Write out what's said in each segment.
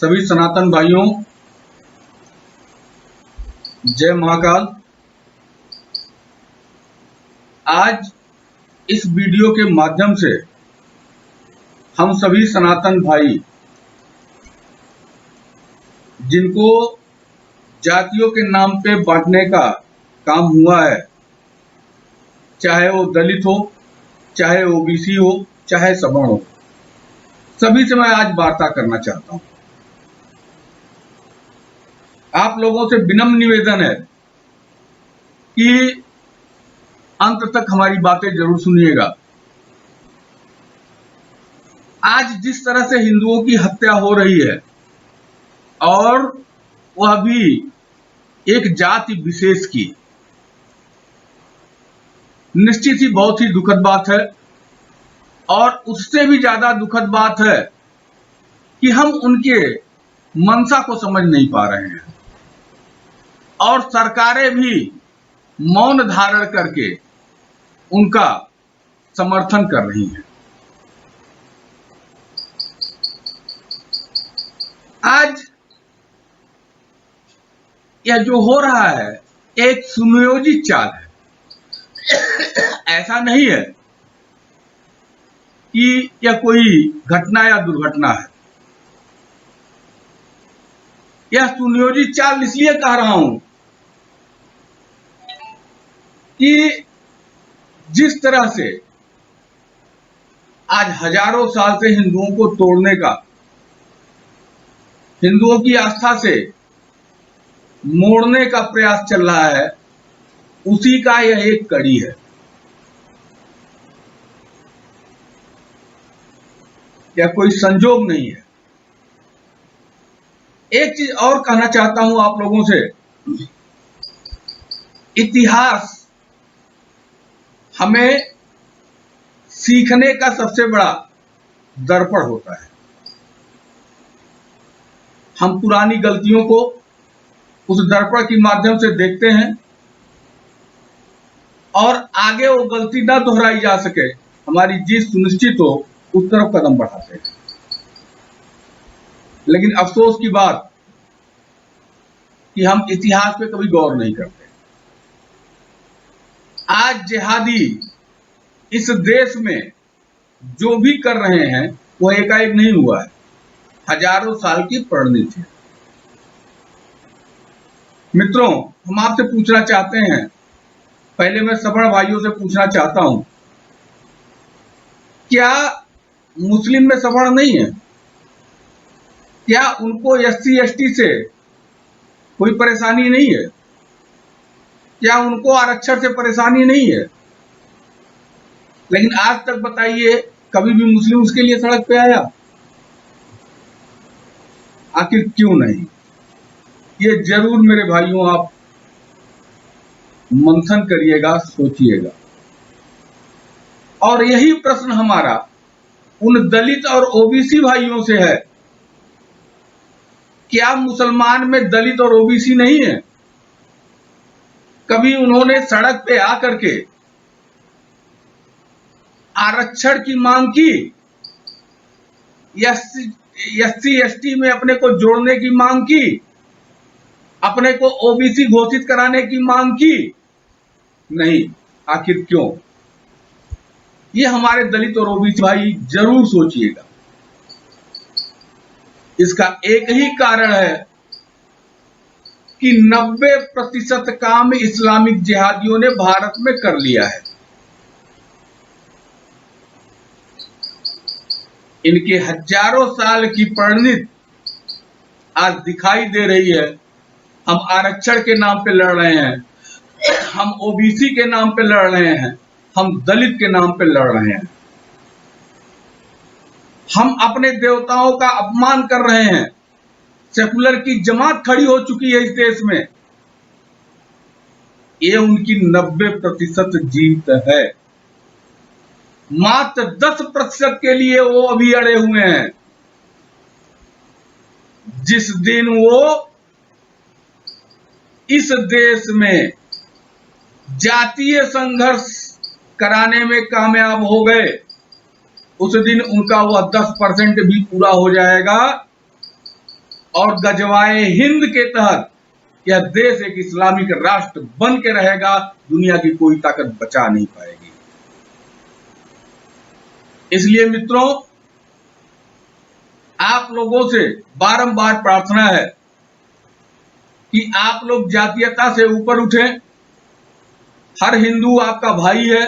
सभी सनातन भाइयों, जय महाकाल। आज इस वीडियो के माध्यम से हम सभी सनातन भाई जिनको जातियों के नाम पे बांटने का काम हुआ है, चाहे वो दलित हो, चाहे ओबीसी हो, चाहे सवर्ण हो, सभी से मैं आज वार्ता करना चाहता हूं। आप लोगों से विनम्र निवेदन है कि अंत तक हमारी बातें जरूर सुनिएगा। आज जिस तरह से हिंदुओं की हत्या हो रही है और वह भी एक जाति विशेष की, निश्चित ही बहुत ही दुखद बात है। और उससे भी ज्यादा दुखद बात है कि हम उनके मंशा को समझ नहीं पा रहे हैं और सरकारें भी मौन धारण करके उनका समर्थन कर रही हैं। आज यह जो हो रहा है एक सुनियोजित चाल है। ऐसा नहीं है कि यह कोई घटना या दुर्घटना है। यह सुनियोजित चाल इसलिए कह रहा हूं कि जिस तरह से आज हजारों साल से हिंदुओं को तोड़ने का, हिंदुओं की आस्था से मोड़ने का प्रयास चल रहा है, उसी का यह एक कड़ी है। यह कोई संजोग नहीं है। एक चीज और कहना चाहता हूं आप लोगों से, इतिहास हमें सीखने का सबसे बड़ा दर्पण होता है। हम पुरानी गलतियों को उस दर्पण के माध्यम से देखते हैं और आगे वो गलती ना दोहराई जा सके, हमारी जीत सुनिश्चित हो, उस तरफ कदम बढ़ाते हैं। लेकिन अफसोस की बात कि हम इतिहास पे कभी गौर नहीं करते। आज जिहादी इस देश में जो भी कर रहे हैं वो एकाएक नहीं हुआ है, हजारों साल की परिणति है। मित्रों, हम आपसे पूछना चाहते हैं, पहले मैं सवर्ण भाइयों से पूछना चाहता हूं, क्या मुस्लिम में सवर्ण नहीं है? क्या उनको एससी एसटी से कोई परेशानी नहीं है? क्या उनको आरक्षण से परेशानी नहीं है? लेकिन आज तक बताइए, कभी भी मुस्लिम उसके लिए सड़क पे आया? आखिर क्यों नहीं? ये जरूर मेरे भाइयों आप मंथन करिएगा, सोचिएगा। और यही प्रश्न हमारा उन दलित और ओबीसी भाइयों से है, क्या मुसलमान में दलित और ओबीसी नहीं है? कभी उन्होंने सड़क पे आकर के आरक्षण की मांग की, एससी एसटी में अपने को जोड़ने की मांग की, अपने को ओबीसी घोषित कराने की मांग की? नहीं। आखिर क्यों? ये हमारे दलित और ओबीसी भाई जरूर सोचिएगा। इसका एक ही कारण है कि 90% काम इस्लामिक जिहादियों ने भारत में कर लिया है। इनके हजारों साल की परिणति आज दिखाई दे रही है। हम आरक्षण के नाम पे लड़ रहे हैं, हम ओबीसी के नाम पे लड़ रहे हैं, हम दलित के नाम पे लड़ रहे हैं, हम अपने देवताओं का अपमान कर रहे हैं। सेकुलर की जमात खड़ी हो चुकी है इस देश में। ये उनकी 90% जीत है। मात्र 10% के लिए वो अभी अड़े हुए हैं। जिस दिन वो इस देश में जातीय संघर्ष कराने में कामयाब हो गए, उस दिन उनका वह 10% भी पूरा हो जाएगा और गजवाए हिंद के तहत यह देश एक इस्लामिक राष्ट्र बन के रहेगा, दुनिया की कोई ताकत बचा नहीं पाएगी। इसलिए मित्रों, आप लोगों से बारंबार प्रार्थना है कि आप लोग जातीयता से ऊपर उठें। हर हिंदू आपका भाई है,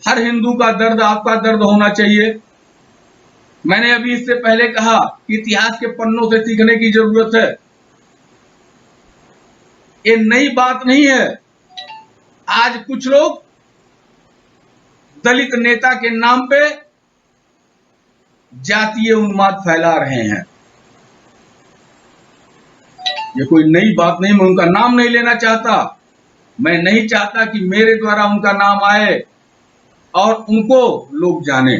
हर हिंदू का दर्द आपका दर्द होना चाहिए। मैंने अभी इससे पहले कहा कि इतिहास के पन्नों से सीखने की जरूरत है। ये नई बात नहीं है। आज कुछ लोग दलित नेता के नाम पे जातीय उन्माद फैला रहे हैं। ये कोई नई बात नहीं, मैं उनका नाम नहीं लेना चाहता। मैं नहीं चाहता कि मेरे द्वारा उनका नाम आए और उनको लोग जाने।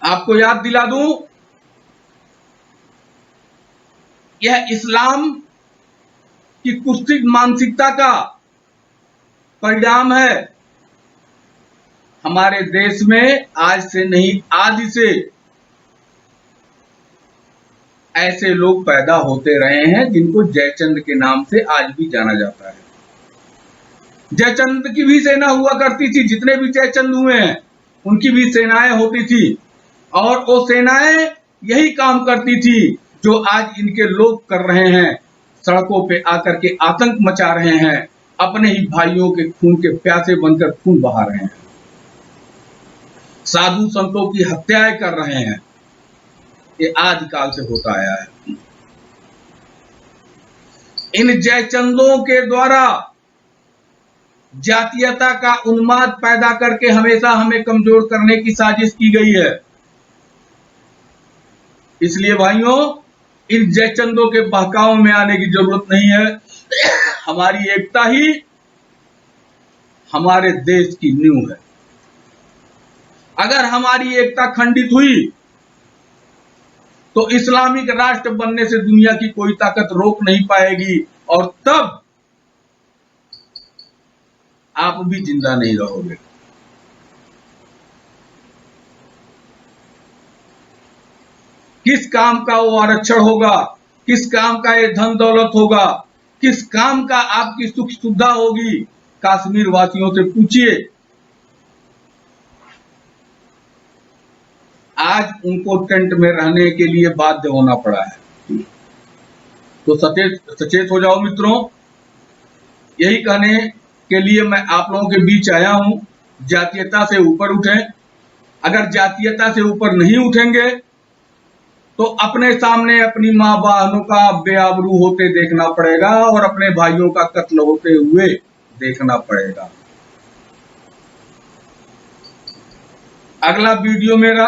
आपको याद दिला दूं, यह इस्लाम की कुत्सित मानसिकता का परिणाम है। हमारे देश में आज से नहीं, आदि से ऐसे लोग पैदा होते रहे हैं जिनको जयचंद के नाम से आज भी जाना जाता है। जयचंद की भी सेना हुआ करती थी, जितने भी जयचंद हुए हैं उनकी भी सेनाएं होती थी, और वो सेनाएं यही काम करती थी जो आज इनके लोग कर रहे हैं। सड़कों पे आकर के आतंक मचा रहे हैं, अपने ही भाइयों के खून के प्यासे बनकर खून बहा रहे हैं, साधु संतों की हत्याएं कर रहे हैं। ये आदिकाल से होता आया है। इन जयचंदों के द्वारा जातीयता का उन्माद पैदा करके हमेशा हमें कमजोर करने की साजिश की गई है। इसलिए भाइयों, इन जयचंदों के बहकाव में आने की जरूरत नहीं है। हमारी एकता ही हमारे देश की नींव है। अगर हमारी एकता खंडित हुई तो इस्लामिक राष्ट्र बनने से दुनिया की कोई ताकत रोक नहीं पाएगी, और तब आप भी जिंदा नहीं रहोगे। किस काम का वो आरक्षण होगा, किस काम का ये धन दौलत होगा, किस काम का आपकी सुख सुविधा होगी, कश्मीर वासियों से पूछिए। आज उनको टेंट में रहने के लिए बाध्य होना पड़ा है। तो सचेत हो जाओ मित्रों। यही कहने के लिए मैं आप लोगों के बीच आया हूं, जातीयता से ऊपर उठें। अगर जातीयता से ऊपर नहीं उठेंगे तो अपने सामने अपनी मां बहनों का बेआबरू होते देखना पड़ेगा और अपने भाइयों का कत्ल होते हुए देखना पड़ेगा। अगला वीडियो मेरा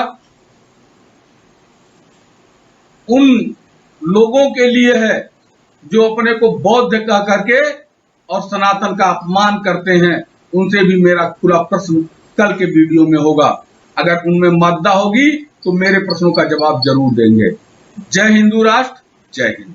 उन लोगों के लिए है जो अपने को बौद्ध कह करके और सनातन का अपमान करते हैं। उनसे भी मेरा पूरा प्रश्न कल के वीडियो में होगा। अगर उनमें मद्दा होगी तो मेरे प्रश्नों का जवाब जरूर देंगे। जय हिंदू राष्ट्र, जय हिंद।